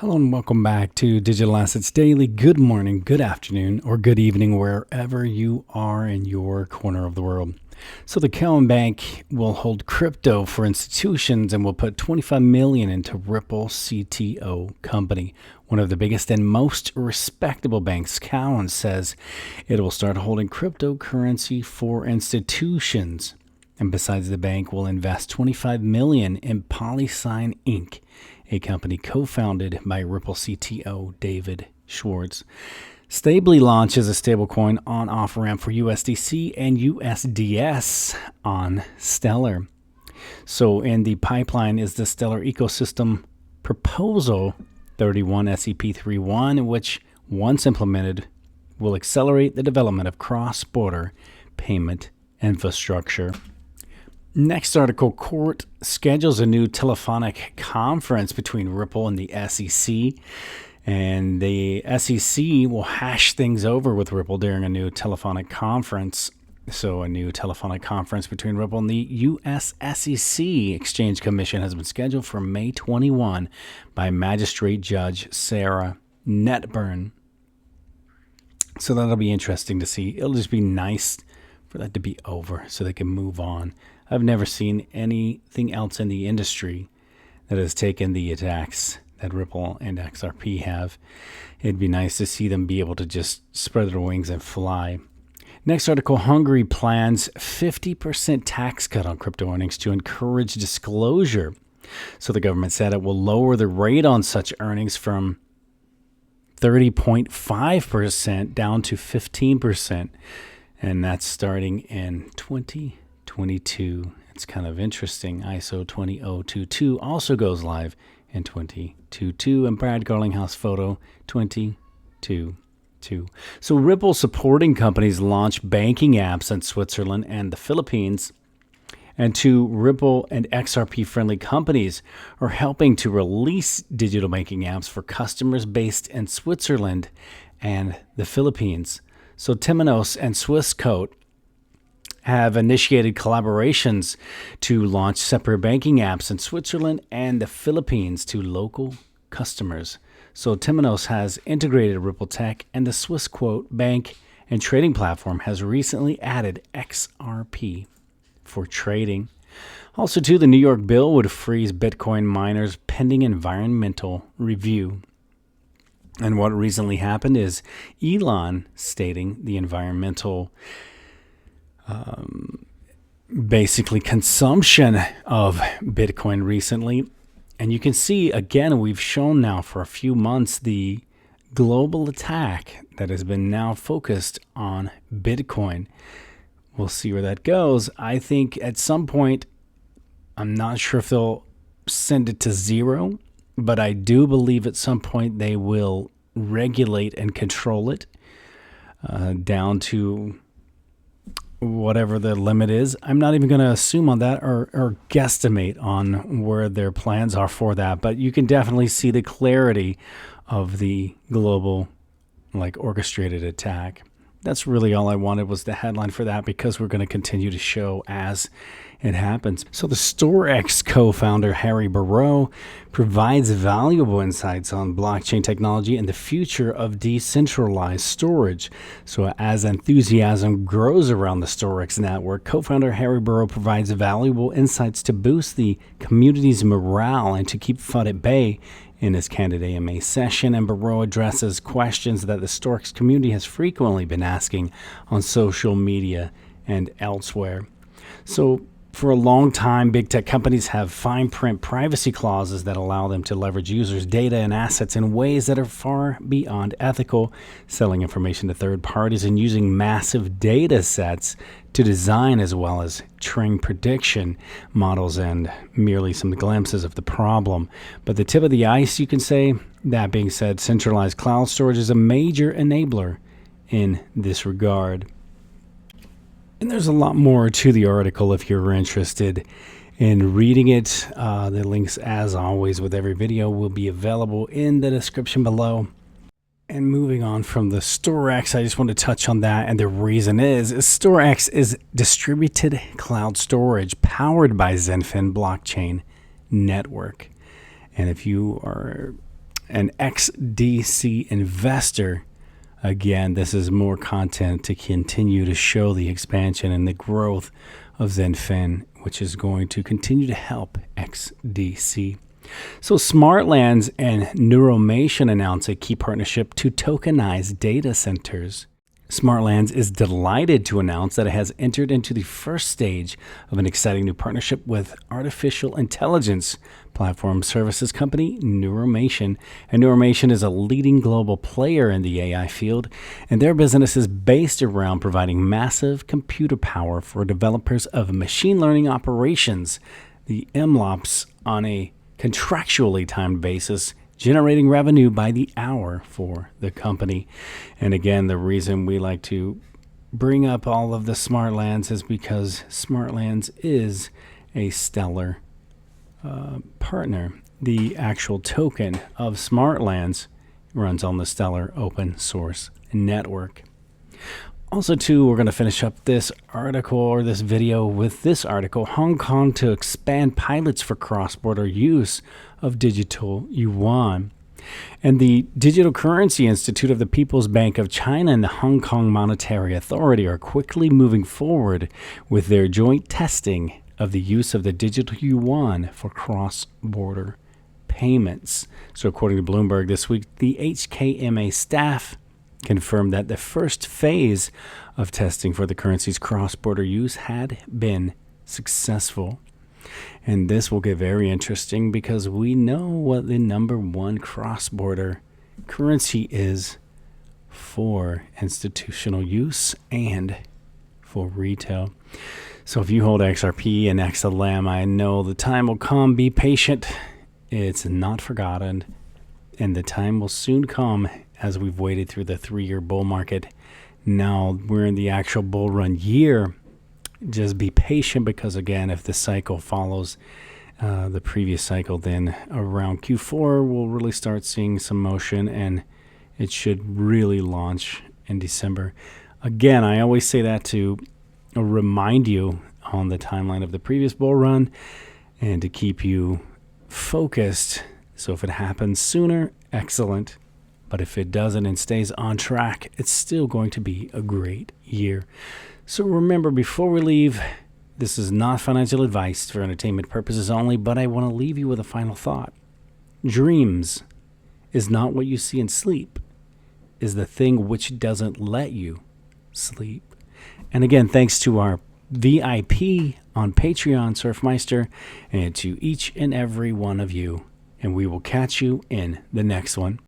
Hello and welcome back to Digital Assets Daily. Good morning, good afternoon, or good evening, wherever you are in your corner of the world. So the Cowen Bank will hold crypto for institutions and will put $25 million into Ripple CTO company, one of the biggest and most respectable banks. Cowen says it will start holding cryptocurrency for institutions. And besides, the bank will invest $25 million in PolySign Inc., a company co-founded by Ripple CTO David Schwartz. Stably launches a stablecoin on-off ramp for USDC and USDS on Stellar. So in the pipeline is the Stellar Ecosystem Proposal 31 SEP31, which, once implemented, will accelerate the development of cross-border payment infrastructure. Next article, court schedules a new telephonic conference between Ripple and the SEC. And the SEC will hash things over with Ripple during a new telephonic conference. So a new telephonic conference between Ripple and the U.S. SEC Exchange Commission has been scheduled for May 21 by Magistrate Judge Sarah Netburn. So that'll be interesting to see. It'll just be nice for that to be over so they can move on. I've never seen anything else in the industry that has taken the attacks that Ripple and XRP have. It'd be nice to see them be able to just spread their wings and fly. Next article, Hungary plans 50% tax cut on crypto earnings to encourage disclosure. So the government said it will lower the rate on such earnings from 30.5% down to 15%. And that's starting in 2022. It's kind of interesting. ISO 20022 also goes live in 2022, and Brad Garlinghouse Photo 2022. So Ripple supporting companies launch banking apps in Switzerland and the Philippines, and two Ripple and XRP friendly companies are helping to release digital banking apps for customers based in Switzerland and the Philippines. So Temenos and Swissquote have initiated collaborations to launch separate banking apps in Switzerland and the Philippines to local customers. So Temenos has integrated Ripple Tech, and the Swissquote bank and trading platform has recently added XRP for trading. Also, too, the New York bill would freeze Bitcoin miners pending environmental review. And what recently happened is Elon stating the environmental basically consumption of Bitcoin recently. And you can see, again, we've shown now for a few months the global attack that has been now focused on Bitcoin. We'll see where that goes. I think at some point, I'm not sure if they'll send it to zero, but I do believe at some point they will regulate and control it down to whatever the limit is. I'm not even going to assume on that or guesstimate on where their plans are for that, but you can definitely see the clarity of the global, orchestrated attack. That's really all I wanted, was the headline for that, because we're going to continue to show as it happens. So the StorX co-founder Harry Barrow provides valuable insights on blockchain technology and the future of decentralized storage. So as enthusiasm grows around the StorX network, co-founder Harry Barrow provides valuable insights to boost the community's morale and to keep FUD at bay. In his candid AMA session, and Barrow addresses questions that the StorX community has frequently been asking on social media and elsewhere. So for a long time, big tech companies have fine print privacy clauses that allow them to leverage users' data and assets in ways that are far beyond ethical, selling information to third parties and using massive data sets to design as well as train prediction models, and merely some glimpses of the problem. But the tip of the ice, you can say. That being said, centralized cloud storage is a major enabler in this regard. And there's a lot more to the article if you're interested in reading it. The links, as always with every video, will be available in the description below. And moving on from the StorX, I just want to touch on that. And the reason is StorX is distributed cloud storage powered by XinFin blockchain network. And if you are an XDC investor. Again, this is more content to continue to show the expansion and the growth of XinFin, which is going to continue to help XDC. So Smartlands and Neuromation announce a key partnership to tokenize data centers. Smartlands is delighted to announce that it has entered into the first stage of an exciting new partnership with artificial intelligence platform services company Neuromation. And Neuromation is a leading global player in the AI field, and their business is based around providing massive computer power for developers of machine learning operations, the MLOps, on a contractually timed basis, generating revenue by the hour for the company. And again, the reason we like to bring up all of the Smartlands is because Smartlands is a stellar partner. The actual token of Smartlands runs on the Stellar open source network. Also, too, we're going to finish up this article or this video with this article. Hong Kong to expand pilots for cross-border use of digital yuan. And the Digital Currency Institute of the People's Bank of China and the Hong Kong Monetary Authority are quickly moving forward with their joint testing of the use of the digital yuan for cross-border payments. So according to Bloomberg this week, the HKMA staff confirmed that the first phase of testing for the currency's cross-border use had been successful. And this will get very interesting because we know what the number one cross-border currency is for institutional use and for retail. So if you hold XRP and XLM, I know the time will come. Be patient. It's not forgotten. And the time will soon come as we've waited through the 3-year bull market. Now we're in the actual bull run year. Just be patient because, again, if the cycle follows the previous cycle, then around Q4 we'll really start seeing some motion, and it should really launch in December. Again, I always say that to remind you on the timeline of the previous bull run and to keep you focused. So if it happens sooner, excellent. But if it doesn't and stays on track, it's still going to be a great year. So remember, before we leave, this is not financial advice for entertainment purposes only, but I want to leave you with a final thought. Dreams is not what you see in sleep, is the thing which doesn't let you sleep. And again, thanks to our VIP on Patreon, Surfmeister, and to each and every one of you. And we will catch you in the next one.